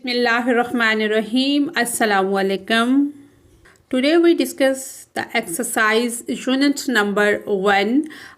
Bismillahirrahmanirrahim. Assalamu alaikum. Today we discuss the exercise unit number 1.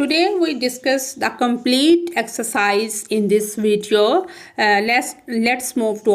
Today we discuss the complete exercise in this video. Let's move to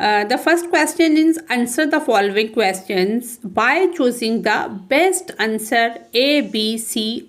The first question is answer the following questions by choosing the best answer A, B, C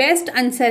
best answer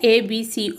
A, B, C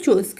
choose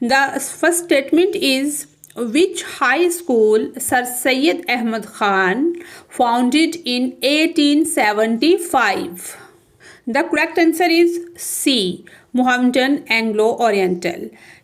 The first statement is which high school Sir Syed Ahmad Khan founded in 1875? The correct answer is C, Mohammedan Anglo-Oriental.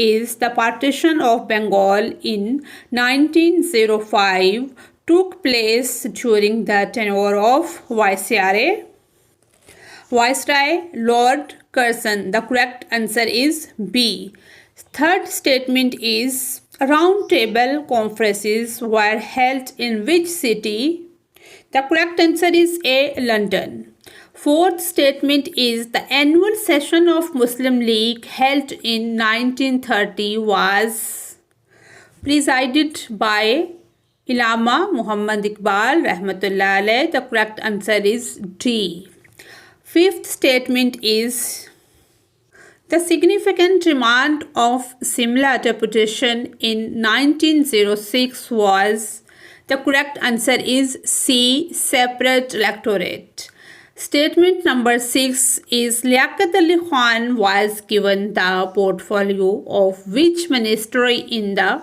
is the partition of Bengal in 1905 took place during the tenure of Viceroy Lord Curzon. The correct answer is B. Third statement is round table conferences were held in which city? The correct answer is A, London. Fourth statement is the annual session of Muslim League held in 1930 was presided by Allama Muhammad Iqbal Rahmatullah Alayh. The correct answer is D. Fifth statement is the significant demand of Simla deputation in 1906 was. The correct answer is C, separate electorate. Statement number 6 is Liaquat Ali Khan was given the portfolio of which ministry in the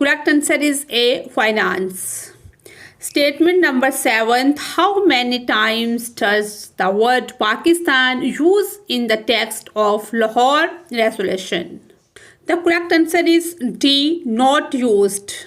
correct answer is A, finance. Statement number 7, how many times does the word Pakistan use in the text of Lahore Resolution? The correct answer is D, not used.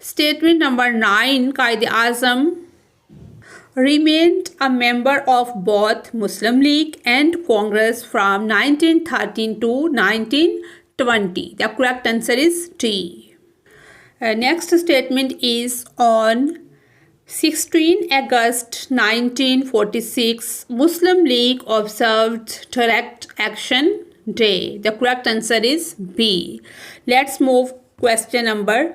Statement number 9, Quaid-e-Azam remained a member of both Muslim League and Congress from 1913 to 1920. The correct answer is D. Next statement is on 16 August 1946, Muslim League observed Direct Action Day. The correct answer is B. Let's move question number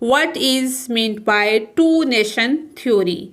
what is meant by two nation theory?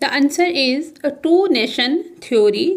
The answer is a two nation theory,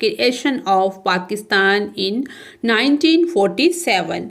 creation of Pakistan in 1947.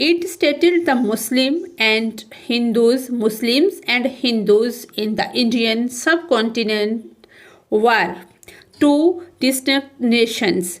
It stated the Muslims and Hindus in the Indian subcontinent were two distinct nations.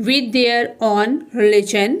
with their own religion.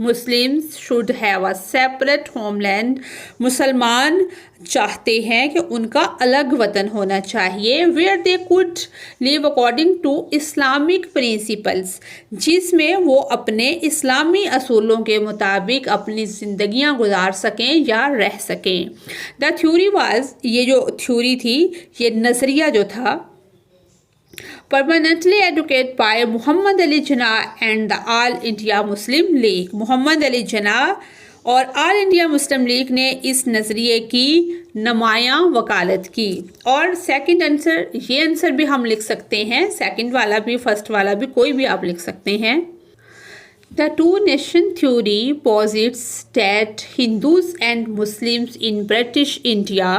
Muslims should have a separate homeland. مسلمان چاہتے ہیں کہ ان کا الگ وطن ہونا چاہیے. where they could live according to Islamic principles. جس میں وہ اپنے اسلامی اصولوں کے مطابق اپنی زندگیاں گزار سکیں یا رہ سکیں. The theory was, یہ جو تھیوری تھی، یہ نظریہ جو تھا، permanently advocated by Muhammad Ali Jinnah and the All India Muslim League. محمد علی جناح اور آل انڈیا مسلم لیگ نے اس نظریے کی نمایاں وکالت کی. اور سیکنڈ آنسر، یہ آنسر بھی ہم لکھ سکتے ہیں، سیکنڈ والا بھی فرسٹ والا بھی، کوئی بھی آپ لکھ سکتے ہیں. The two-nation theory posits that Hindus and Muslims in British India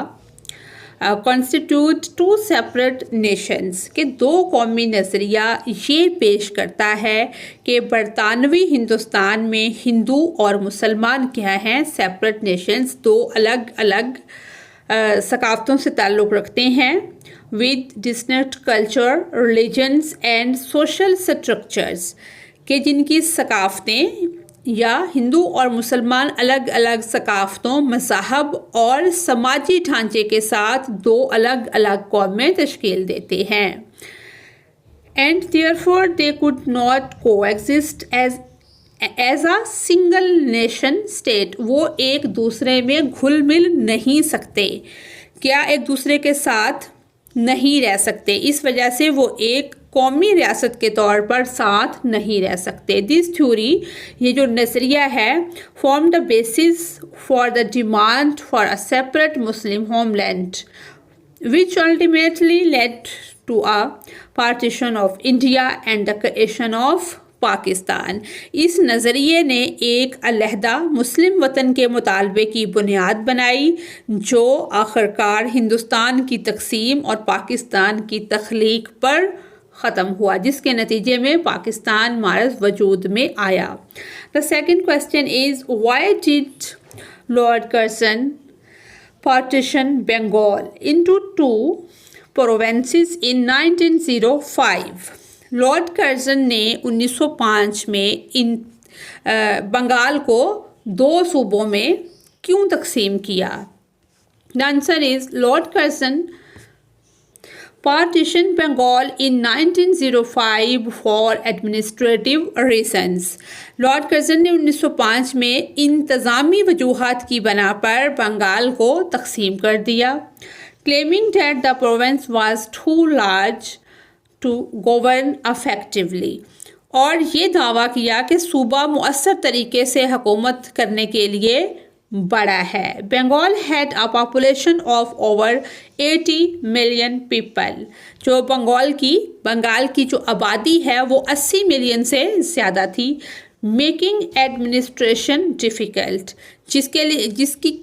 constitute two separate nations. کہ دو قومی نظریہ یہ پیش کرتا ہے کہ برطانوی ہندوستان میں ہندو اور مسلمان کیا ہیں، separate nations، دو الگ الگ ثقافتوں سے تعلق رکھتے ہیں، with distinct culture, religions and social structures. کہ جن کی ثقافتیں یا ہندو اور مسلمان الگ الگ ثقافتوں، مذاہب اور سماجی ڈھانچے کے ساتھ دو الگ الگ قومیں تشکیل دیتے ہیں. And therefore they could not coexist as a single nation state. وہ ایک دوسرے میں گھل مل نہیں سکتے. کیا ایک دوسرے کے ساتھ نہیں رہ سکتے، اس وجہ سے وہ ایک قومی ریاست کے طور پر ساتھ نہیں رہ سکتے. دس تھیوری، یہ جو نظریہ ہے، form the basis for the demand for a separate Muslim homeland which ultimately lead to a partition of India and the creation of Pakistan. اس نظریے نے ایک علیحدہ مسلم وطن کے مطالبے کی بنیاد بنائی جو آخرکار ہندوستان کی تقسیم اور پاکستان کی تخلیق پر ختم ہوا، جس کے نتیجے میں پاکستان مارز وجود میں آیا. The second question is, why did Lord Curzon partition Bengal into two provinces in 1905? Lord Curzon نے 1905 میں بنگال کو دو صوبوں میں کیوں تقسیم کیا؟ The answer is, Lord Curzon partitioned Bengal in 1905 for administrative reasons. Lord Curzon نے 1905 میں انتظامی وجوہات کی بنا پر بنگال کو تقسیم کر دیا. Claiming that the province was too large to govern effectively. اور یہ دعویٰ کیا کہ صوبہ مؤثر طریقے سے حکومت کرنے کے لیے بڑا ہے. Bengal had a population of over 80 million people. جو بنگال کی جو آبادی ہے وہ 80 ملین سے زیادہ تھی. Making administration difficult. جس کی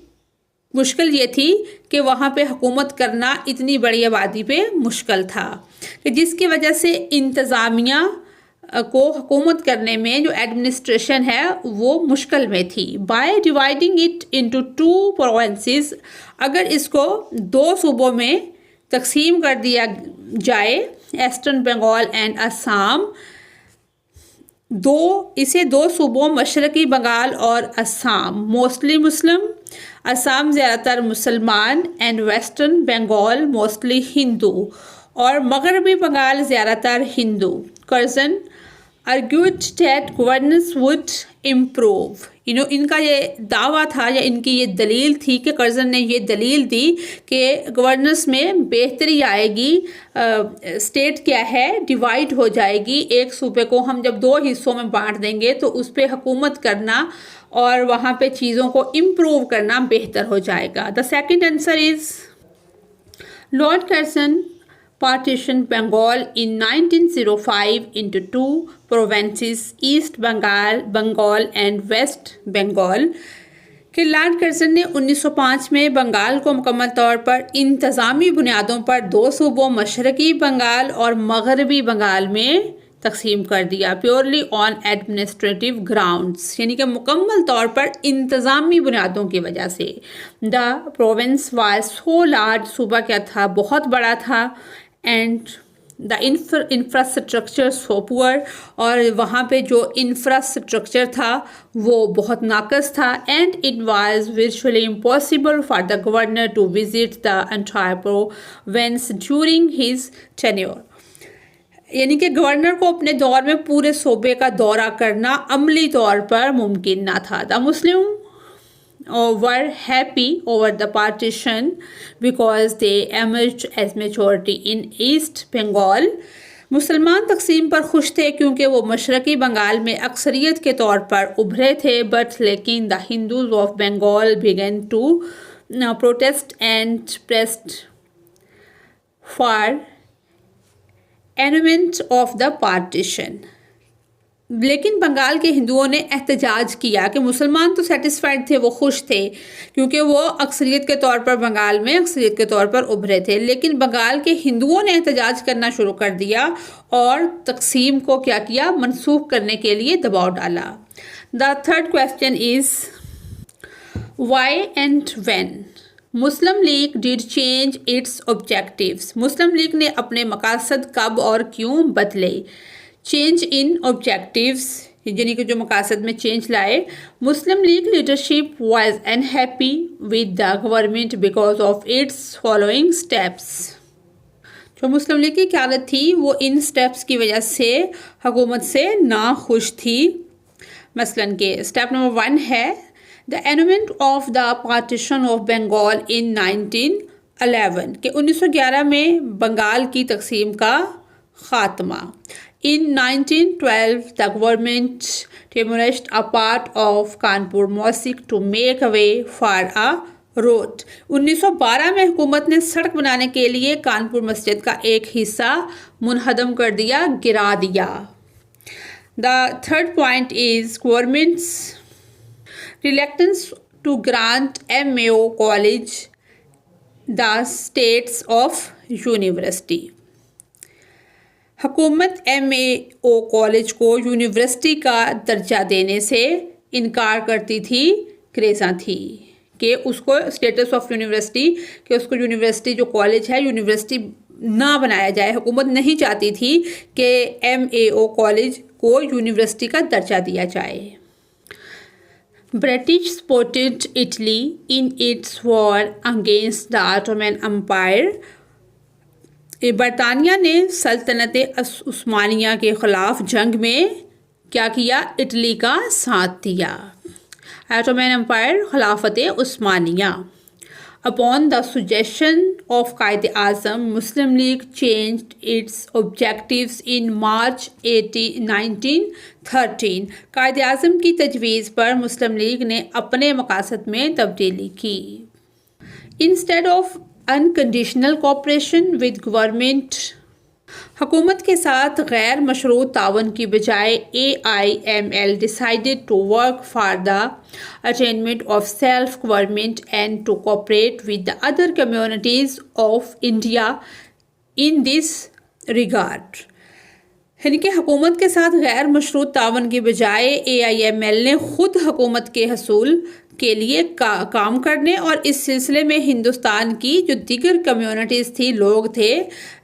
مشکل یہ تھی کہ وہاں پہ حکومت کرنا اتنی بڑی آبادی پہ مشکل تھا، کہ جس کی وجہ سے انتظامیہ کو حکومت کرنے میں جو ایڈمنسٹریشن ہے وہ مشکل میں تھی. By dividing it into two provinces, اگر اس کو دو صوبوں میں تقسیم کر دیا جائے، ایسٹرن بنگال اینڈ آسام، اسے دو صوبوں مشرقی بنگال اور آسام موسٹلی مسلم، آسام زیادہ تر مسلمان، and western Bengal mostly Hindu, اور مغربی بنگال زیادہ تر ہندو. Curzon argued that governance would improve. ان کا یہ دعویٰ تھا یا ان کی یہ دلیل تھی کہ کرزن نے یہ دلیل دی کہ گورننس میں بہتری آئے گی. اسٹیٹ کیا ہے، ڈیوائڈ ہو جائے گی. ایک صوبے کو ہم جب دو حصوں میں بانٹ دیں گے تو اس پہ حکومت کرنا اور وہاں پہ چیزوں کو امپروو کرنا بہتر ہو جائے گا. The second answer is Lord Curzon partitioned Bengal in 1905 into two provinces, East Bengal and West Bengal. کہ لارڈ کرزن نے 1905 میں بنگال کو مکمل طور پر انتظامی بنیادوں پر دو صوبوں مشرقی بنگال اور مغربی بنگال میں تقسیم کر دیا. پیورلی آن ایڈمنسٹریٹو گراؤنڈس، یعنی کہ مکمل طور پر انتظامی بنیادوں کی وجہ سے. The province was so large, صوبہ کیا تھا، بہت بڑا تھا. اینڈ دا انفراسٹرکچر سو پور، اور وہاں پہ جو انفراسٹرکچر تھا وہ بہت ناقص تھا. And it was virtually impossible for the governor to visit the entire province during his tenure. یعنی کہ گورنر کو اپنے دور میں پورے صوبے کا دورہ کرنا عملی طور پر ممکن نہ تھا. دا مسلم were happy over the partition because they emerged as majority in East Bengal. مسلمان تقسیم پر خوش تھے کیونکہ وہ مشرقی بنگال میں اکثریت کے طور پر ابھرے تھے. بٹ لیکن the Hindus of Bengal began to protest and pressed for annulment of the partition. لیکن بنگال کے ہندوؤں نے احتجاج کیا کہ مسلمان تو سیٹسفائڈ تھے، وہ خوش تھے کیونکہ وہ اکثریت کے طور پر بنگال میں اکثریت کے طور پر ابھرے تھے، لیکن بنگال کے ہندوؤں نے احتجاج کرنا شروع کر دیا اور تقسیم کو کیا کیا، منسوخ کرنے کے لیے دباؤ ڈالا. The third question is why and when Muslim League did change its objectives. Muslim League نے اپنے مقاصد کب اور کیوں بدلے. چینج ان آبجیکٹیوز یعنی کہ جو مقاصد میں چینج لائے. Muslim League leadership was unhappy with the government because of its following steps. جو مسلم لیگ کی قیادت تھی وہ ان اسٹیپس کی وجہ سے حکومت سے ناخوش تھی. مثلاً کہ اسٹیپ نمبر 1 ہے the annulment of the partition of Bengal in 1911 کہ 1911 میں بنگال کی تقسیم کا خاتمہ. In 1912, the government demolished a part of Kanpur Mosque to make a way for a road. 1912 میں حکومت نے سڑک بنانے کے لیے کانپور مسجد کا ایک حصہ منہدم کر دیا، گرا دیا. The third point is government's reluctance to grant MAO college the status of university. حکومت MAO کالج کو یونیورسٹی کا درجہ دینے سے انکار کرتی تھی، گریزاں تھی کہ اس کو اسٹیٹس آف یونیورسٹی، کہ اس کو یونیورسٹی جو کالج ہے یونیورسٹی نہ بنایا جائے. حکومت نہیں چاہتی تھی کہ MAO کالج کو یونیورسٹی کا درجہ دیا جائے. British supported Italy in its war against the Ottoman empire. برطانیہ نے سلطنت عثمانیہ کے خلاف جنگ میں کیا کیا، اٹلی کا ساتھ دیا. آٹومن امپائر خلافت عثمانیہ. Upon the suggestion of Quaid Azam Muslim league changed it's objectives ان مارچ 1913. قائد اعظم کی تجویز پر مسلم لیگ نے اپنے مقاصد میں تبدیلی کی. Instead of unconditional cooperation with government حکومت کے ساتھ غیر مشروط تعاون کی بجائے AIML decided to work for the attainment of self-government and to cooperate with the other communities of India in this regard. یعنی کہ حکومت کے ساتھ غیر مشروط تعاون کی بجائے AIML نے خود حکومت کے حصول کے لیے کام کرنے اور اس سلسلے میں ہندوستان کی جو دیگر کمیونٹیز تھی، لوگ تھے،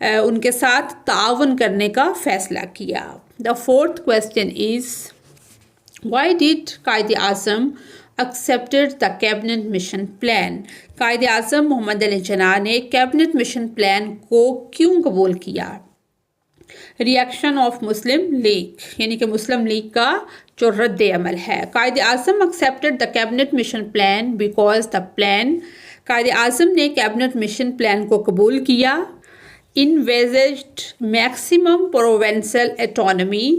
ان کے ساتھ تعاون کرنے کا فیصلہ کیا. The fourth question is why did Quaid Azam accepted the cabinet mission plan. Quaid Azam محمد علی جناح نے کیبنٹ مشن پلان کو کیوں قبول کیا. ریئیکشن آف مسلم لیگ یعنی کہ مسلم لیگ کا جو رد عمل ہے. قائد Azam accepted the cabinet mission plan because the plan Quaid Azam نے کیبنٹ مشن پلان کو قبول کیا. envisaged maximum provincial autonomy.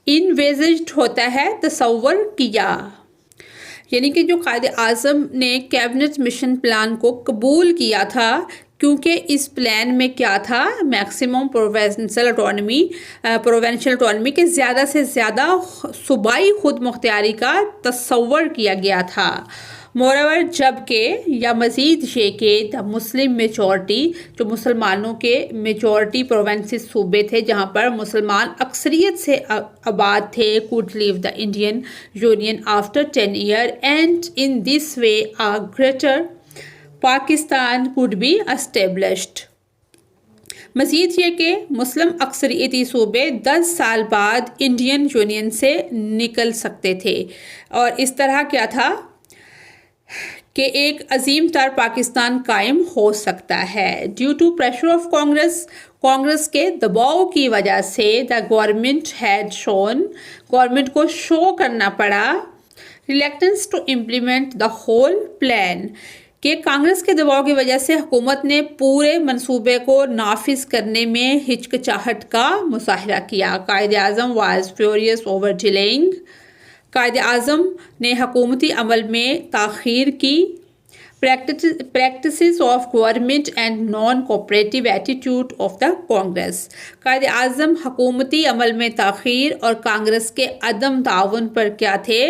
envisaged ہوتا ہے تصور کیا، یعنی کہ جو قائد اعظم نے کیبنٹ مشن پلان کو قبول کیا تھا کیونکہ اس پلان میں کیا تھا، میکسیمم پروونشل اٹانومی کے زیادہ سے زیادہ صوبائی خود مختاری کا تصور کیا گیا تھا. مورور جبکہ یا مزید یہ کہ دا مسلم میجورٹی جو مسلمانوں کے میجورٹی پروونسز صوبے تھے جہاں پر مسلمان اکثریت سے آباد تھے could leave the Indian Union after 10 years and in this way a greater Pakistan could be established. مزید یہ کہ مسلم اکثریتی صوبے 10 سال بعد انڈین یونین سے نکل سکتے تھے، اور اس طرح کیا تھا کہ ایک عظیم تر پاکستان قائم ہو سکتا ہے۔ Due to pressure of Congress کے دباؤ کی وجہ سے گورنمنٹ کو شو کرنا پڑا reluctance to implement the whole plan, کہ کانگریس کے دباؤ کی وجہ سے حکومت نے پورے منصوبے کو نافذ کرنے میں ہچکچاہٹ کا مظاہرہ کیا۔ Quaid Azam was furious over ڈیلیئنگ، Quaid Azam نے حکومتی عمل میں تاخیر کی۔ Practices of government and non cooperative attitude of the Congress, Quaid Azam حکومتی عمل میں تاخیر اور کانگریس کے عدم تعاون پر کیا تھے،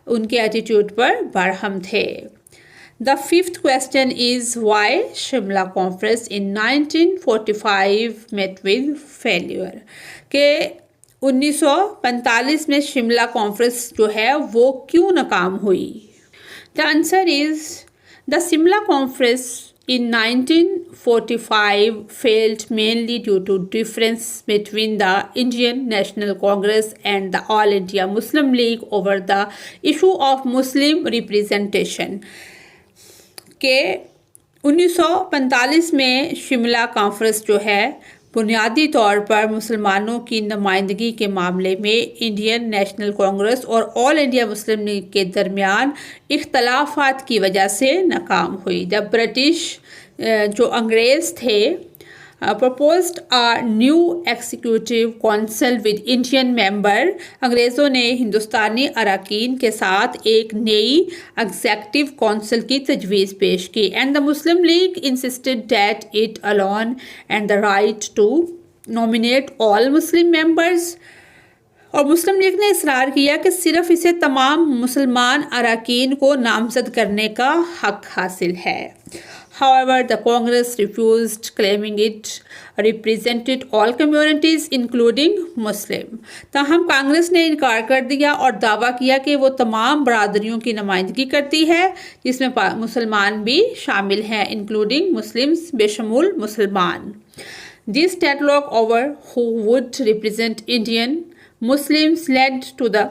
ان کے ایٹیٹیوڈ پر برہم تھے۔ The fifth question is why Shimla Conference in 1945 met with failure، کہ 1945 میں شملہ کانفرنس جو ہے وہ کیوں ناکام ہوئی؟ The answer is the Shimla Conference in 1945 failed mainly due to difference between the Indian National Congress and the All India Muslim League over the issue of Muslim representation، کہ 1945 میں شملہ کانفرنس جو ہے بنیادی طور پر مسلمانوں کی نمائندگی کے معاملے میں انڈین نیشنل کانگریس اور آل انڈیا مسلم لیگ کے درمیان اختلافات کی وجہ سے ناکام ہوئی۔ جب برٹش جو انگریز تھے proposed a new executive council with Indian member، انگریزوں نے ہندوستانی اراکین کے ساتھ ایک نئی ایگزیکٹو کونسل کی تجویز پیش کی، and the Muslim League insisted that it alone and the right to nominate all Muslim members، اور مسلم لیگ نے اصرار کیا کہ صرف اسے تمام مسلمان اراکین کو نامزد کرنے کا حق حاصل ہے۔ However, the Congress refused, claiming it represented all communities including Muslim۔ تاہم کانگریس نے انکار کر دیا اور دعویٰ کیا کہ وہ تمام برادریوں کی نمائندگی کرتی ہے، جس میں مسلمان بھی شامل ہیں، including Muslims، بشمول مسلمان۔ This deadlock over who would represent Indian Muslims led to the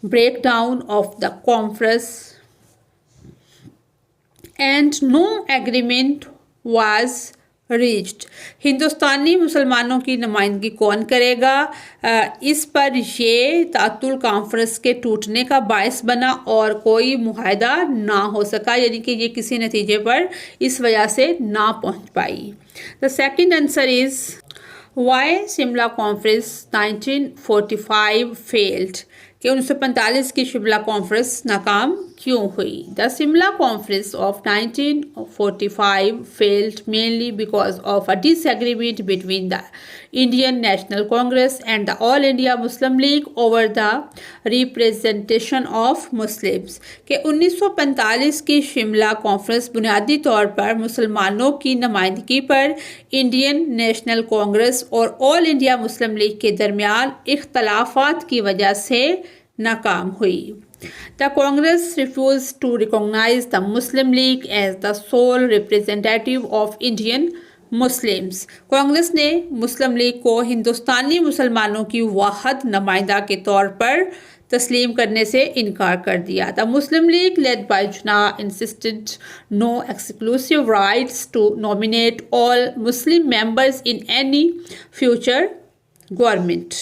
breakdown of the conference and no agreement was reached۔ ہندوستانی مسلمانوں کی نمائندگی کون کرے گا، اس پر یہ تعطل کانفرنس کے ٹوٹنے کا باعث بنا اور کوئی معاہدہ نہ ہو سکا، یعنی کہ یہ کسی نتیجے پر اس وجہ سے نہ پہنچ پائی۔ The second answer is why Shimla Conference 1945 failed، کہ 1945 کی شملہ کانفرنس ناکام کیوں ہوئی؟ The Shimla Conference of 1945 failed mainly because of a disagreement between the Indian National Congress and the All India Muslim League over the representation of Muslims، کہ 1945 کی Shimla conference بنیادی طور پر مسلمانوں کی نمائندگی پر انڈین نیشنل کانگریس اور آل انڈیا مسلم لیگ کے درمیان اختلافات کی وجہ سے ناکام ہوئی۔ The Congress refused to recognize the Muslim League as the sole representative of Indian Muslims۔ Congress نے مسلم لیگ کو ہندوستانی مسلمانوں کی واحد نمائندہ کے طور پر تسلیم کرنے سے انکار کر دیا۔ The Muslim League led by Jinnah insisted no exclusive rights to nominate all Muslim members in any future government،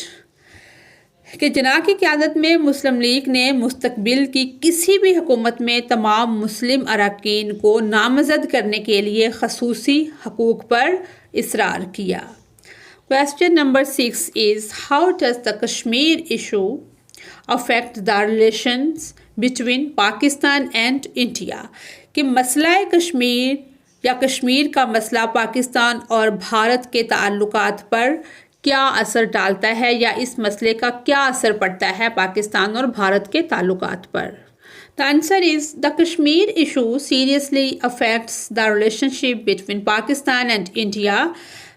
کہ جناح کی قیادت میں مسلم لیگ نے مستقبل کی کسی بھی حکومت میں تمام مسلم اراکین کو نامزد کرنے کے لیے خصوصی حقوق پر اصرار کیا۔ Question number 6 is how does the Kashmir issue affect the relations between Pakistan and India، کہ مسئلہ کشمیر یا کشمیر کا مسئلہ پاکستان اور بھارت کے تعلقات پر کیا اثر ڈالتا ہے، یا اس مسئلے کا کیا اثر پڑتا ہے پاکستان اور بھارت کے تعلقات پر؟ The answer is the Kashmir issue seriously affects the relationship between Pakistan and India۔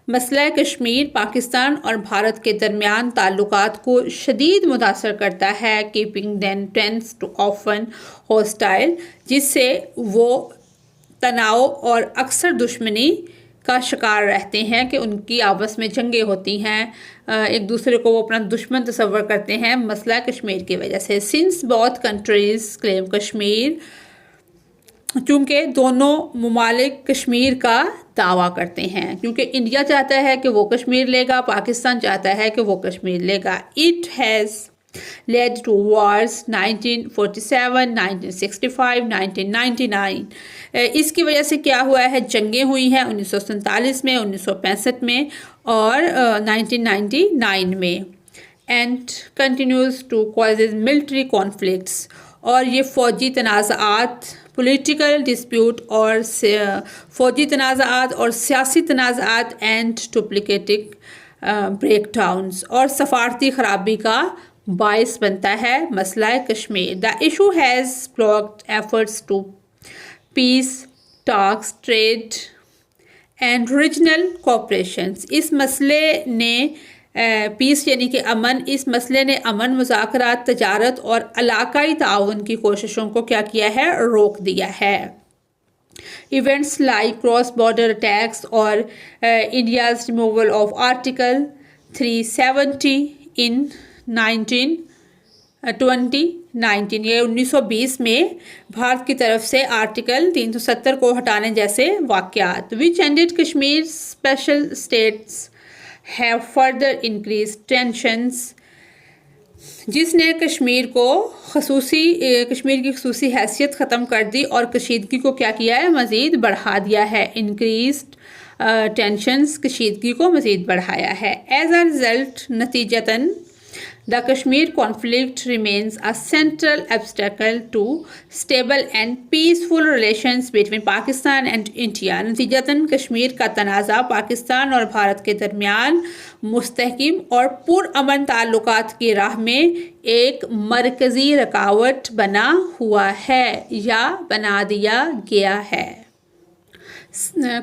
مسئلہ کشمیر پاکستان اور بھارت کے درمیان تعلقات کو شدید متاثر کرتا ہے، keeping them tense to often hostile، جس سے وہ تناؤ اور اکثر دشمنی کا شکار رہتے ہیں کہ ان کی آپس میں جنگیں ہوتی ہیں، ایک دوسرے کو وہ اپنا دشمن تصور کرتے ہیں مسئلہ کشمیر کی وجہ سے. سنس بوتھ کنٹریز کلیم کشمیر، چونکہ دونوں ممالک کشمیر کا دعویٰ کرتے ہیں، کیونکہ انڈیا چاہتا ہے کہ وہ کشمیر لے گا، پاکستان چاہتا ہے کہ وہ کشمیر لے گا. It has led to wars 1947, 1965, 1999. اس کی وجہ سے کیا ہوا ہے؟ جنگیں ہوئی ہیں 1947 میں، 1965 میں اور 1999 میں. and continues to causes military conflicts. اور یہ فوجی تنازعات، پولیٹیکل ڈسپیوٹ اور فوجی تنازعات اور سیاسی تنازعات اینڈ ڈپلیکیٹنگ بریک ڈاؤنس اور سفارتی خرابی کا باعث بنتا ہے مسئلہ Kashmir. The issue has blocked efforts to peace talks, trade and regional cooperations. اس مسئلے نے پیس یعنی کہ امن، اس مسئلے نے امن، مذاکرات، تجارت اور علاقائی تعاون کی کوششوں کو کیا کیا ہے؟ روک دیا ہے. Events like cross border attacks اور انڈیاز ریموول آف آرٹیکل 370 ان 2019، یہ 1920 میں بھارت کی طرف سے آرٹیکل 370 کو ہٹانے جیسے واقعات. which ended Kashmir special states have further increased tensions، جس نے کشمیر کی خصوصی حیثیت ختم کر دی اور کشیدگی کو کیا کیا ہے؟ مزید بڑھا دیا ہے. انکریزڈ ٹینشنز، کشیدگی کو مزید بڑھایا ہے. ایز اے ریزلٹ، نتیجتاً the Kashmir conflict remains a central obstacle to stable and peaceful relations between Pakistan and India. نتیجتاً کشمیر کا تنازع پاکستان اور بھارت کے درمیان مستحکم اور پرامن تعلقات کی راہ میں ایک مرکزی رکاوٹ بنا ہوا ہے یا بنا دیا گیا ہے.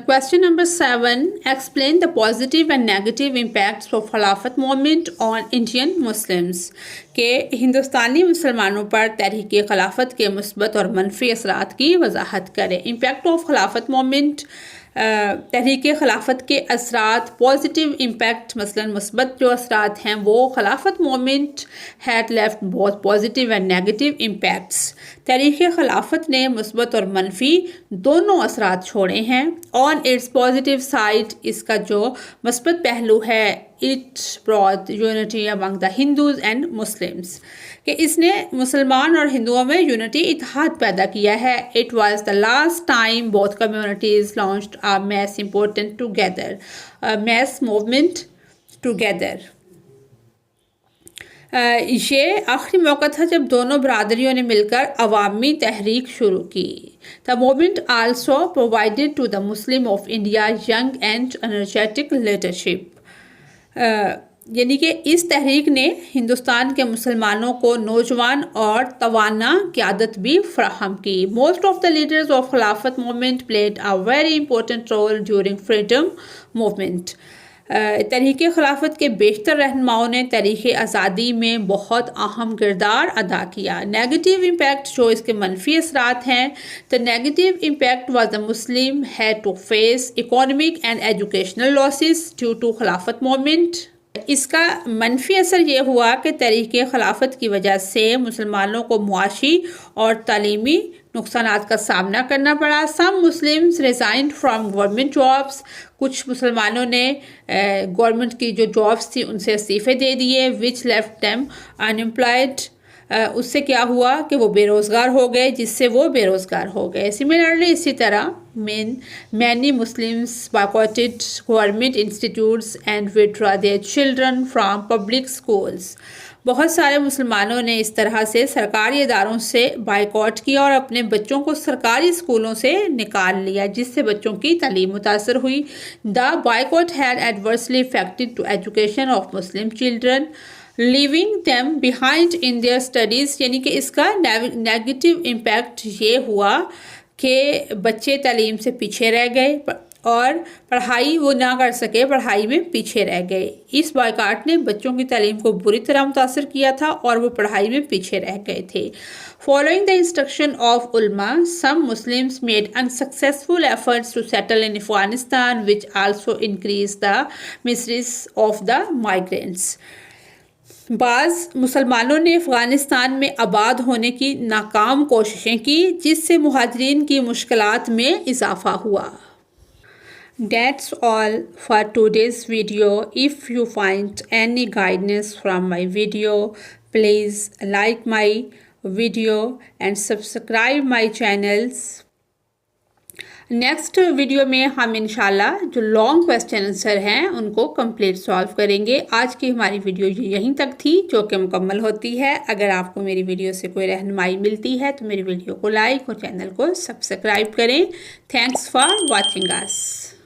Question number 7. Explain the positive and negative impacts of خلافت movement on Indian Muslims. کہ ہندوستانی مسلمانوں پر تحریک خلافت کے مثبت اور منفی اثرات کی وضاحت کریں. Impact of خلافت movement، تحریک خلافت کے اثرات، پازیٹیو امپیکٹ مثلاً مثبت جو اثرات ہیں وہ خلافت مومنٹ ہیڈ لیفٹ بہت پازیٹیو اینڈ نیگیٹو امپیکٹس. تحریک خلافت نے مثبت اور منفی دونوں اثرات چھوڑے ہیں. آن اٹس پازیٹیو سائڈ، اس کا جو مثبت پہلو ہے، it brought unity among the Hindus and Muslims، کہ اس نے مسلمان اور ہندوؤں میں یونٹی، اتحاد پیدا کیا ہے. It was the last time both communities launched a mass important together، mass movement together. یہ آخری موقع تھا جب دونوں برادریوں نے مل کر عوامی تحریک شروع کی. The movement also provided to the Muslim of India young and energetic leadership. یعنی کہ اس تحریک نے ہندوستان کے مسلمانوں کو نوجوان اور توانا قیادت بھی فراہم کی. Most of the leaders of خلافت movement played a very important role during freedom movement. تحریک خلافت کے بیشتر رہنماؤں نے تحریک آزادی میں بہت اہم کردار ادا کیا. نیگیٹو امپیکٹ، جو اس کے منفی اثرات ہیں، the negative impact was the Muslim had to face economic and educational losses due to خلافت movement. اس کا منفی اثر یہ ہوا کہ تحریک خلافت کی وجہ سے مسلمانوں کو معاشی اور تعلیمی نقصانات کا سامنا کرنا پڑا. Some Muslims resigned from government jobs، کچھ مسلمانوں نے گورنمنٹ کی جو جابس تھی ان سے استعفے دے دیے. which left them unemployed، اس سے کیا ہوا کہ وہ بے روزگار ہو گئے، جس سے وہ بے روزگار ہو گئے. Similarly، اسی طرح many Muslims boycotted government institutes and withdrew their children from public schools. بہت سارے مسلمانوں نے اس طرح سے سرکاری اداروں سے بائیکاٹ کیا اور اپنے بچوں کو سرکاری اسکولوں سے نکال لیا، جس سے بچوں کی تعلیم متاثر ہوئی. The boycott had adversely affected to education of Muslim children، leaving them behind in their studies. یعنی کہ اس کا نیگیٹو امپیکٹ یہ ہوا کہ بچے تعلیم سے پیچھے رہ گئے. اور پڑھائی وہ نہ کر سکے، پڑھائی میں پیچھے رہ گئے۔ اس بائیکاٹ نے بچوں کی تعلیم کو بری طرح متاثر کیا تھا اور وہ پڑھائی میں پیچھے رہ گئے تھے۔ Following the instruction of ulama, some Muslims made unsuccessful efforts to settle in Afghanistan, which also increased the miseries of the migrants. بعض مسلمانوں نے افغانستان میں آباد ہونے کی ناکام کوششیں کی، جس سے مہاجرین کی مشکلات میں اضافہ ہوا۔ That's all for today's video. If you find any guidance from my video, please like my video and subscribe my channels. Next video میں ہم انشاءاللہ جو لانگ کویسچن آنسر ہیں ان کو کمپلیٹ سالو کریں گے۔ آج کی ہماری ویڈیو یہیں تک تھی جو کہ مکمل ہوتی ہے۔ اگر آپ کو میری ویڈیو سے کوئی رہنمائی ملتی ہے تو میری ویڈیو کو لائک اور چینل کو سبسکرائب کریں۔ Thanks for watching us.